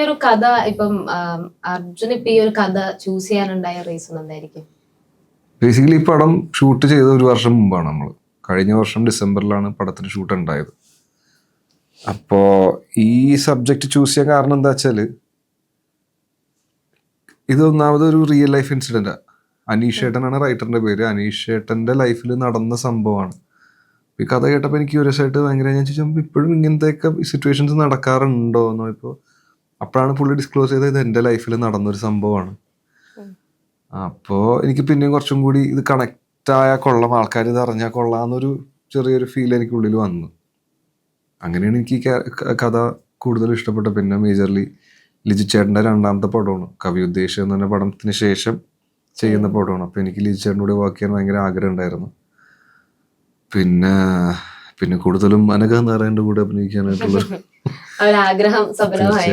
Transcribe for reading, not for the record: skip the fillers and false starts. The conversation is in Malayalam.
ഒരു കഥ ഇപ്പം അർജുൻ ഇപ്പൊ ഈ ഒരു കഥ ചൂസ് ചെയ്യാനുണ്ടായ റീസൺ എന്തായിരിക്കും? ബേസിക്കലി ഈ പടം ഷൂട്ട് ചെയ്ത 1 വർഷം മുമ്പാണ്. നമ്മൾ കഴിഞ്ഞ വർഷം ഡിസംബറിലാണ് പടത്തിന് ഷൂട്ട് ഉണ്ടായത്. അപ്പോ ഈ സബ്ജക്റ്റ് ചൂസ് ചെയ്യാൻ കാരണം എന്താ വെച്ചാല്, ഇത് ഒന്നാമത് ഒരു റിയൽ ലൈഫ് ഇൻസിഡന്റാ. അനീഷ് ഏട്ടനാണ് റൈറ്ററിന്റെ പേര്. അനീഷ് ഏട്ടന്റെ ലൈഫിൽ നടന്ന സംഭവമാണ്. ഈ കഥ കേട്ടപ്പോൾ എനിക്ക് ക്യൂരിയസ് ആയിട്ട് ഭയങ്കര, ഞാൻ ചോദിച്ചപ്പോൾ ഇപ്പോഴും ഇങ്ങനത്തെയൊക്കെ സിറ്റുവേഷൻസ് നടക്കാറുണ്ടോ എന്ന് ഇപ്പോൾ അപ്പോഴാണ് പുള്ളി ഡിസ്ക്ലോസ് ചെയ്തത് ഇത് എൻ്റെ ലൈഫിൽ നടന്നൊരു സംഭവമാണ്. അപ്പോൾ എനിക്ക് പിന്നെയും കുറച്ചും കൂടി ഇത് കണക്റ്റ് ആയാൽ കൊള്ളാം, ആൾക്കാർ ഇത് അറിഞ്ഞാൽ കൊള്ളാമെന്നൊരു ചെറിയൊരു ഫീൽ എനിക്കുള്ളിൽ വന്നു. അങ്ങനെയാണ് എനിക്ക് കഥ കൂടുതൽ ഇഷ്ടപ്പെട്ടത്. പിന്നെ മേജർലി ലിജു ചേട്ടൻ്റെ 2ാമത്തെ പടമാണ് കവി ഉദ്ദേശം എന്ന് പറഞ്ഞ പടത്തിന് ശേഷം ചെയ്യുന്ന പടമാണ്. അപ്പോൾ എനിക്ക് ലിജു ചേട്ടൻ്റെ കൂടെ വർക്ക് ചെയ്യാൻ ഭയങ്കര ആഗ്രഹം ഉണ്ടായിരുന്നു. പിന്നെ കൂടുതലും അനഘ നാരായണൻ്റെ കൂടെ അഭിനയിക്കാനായിട്ടുള്ള ആഗ്രഹം സഫലമായി.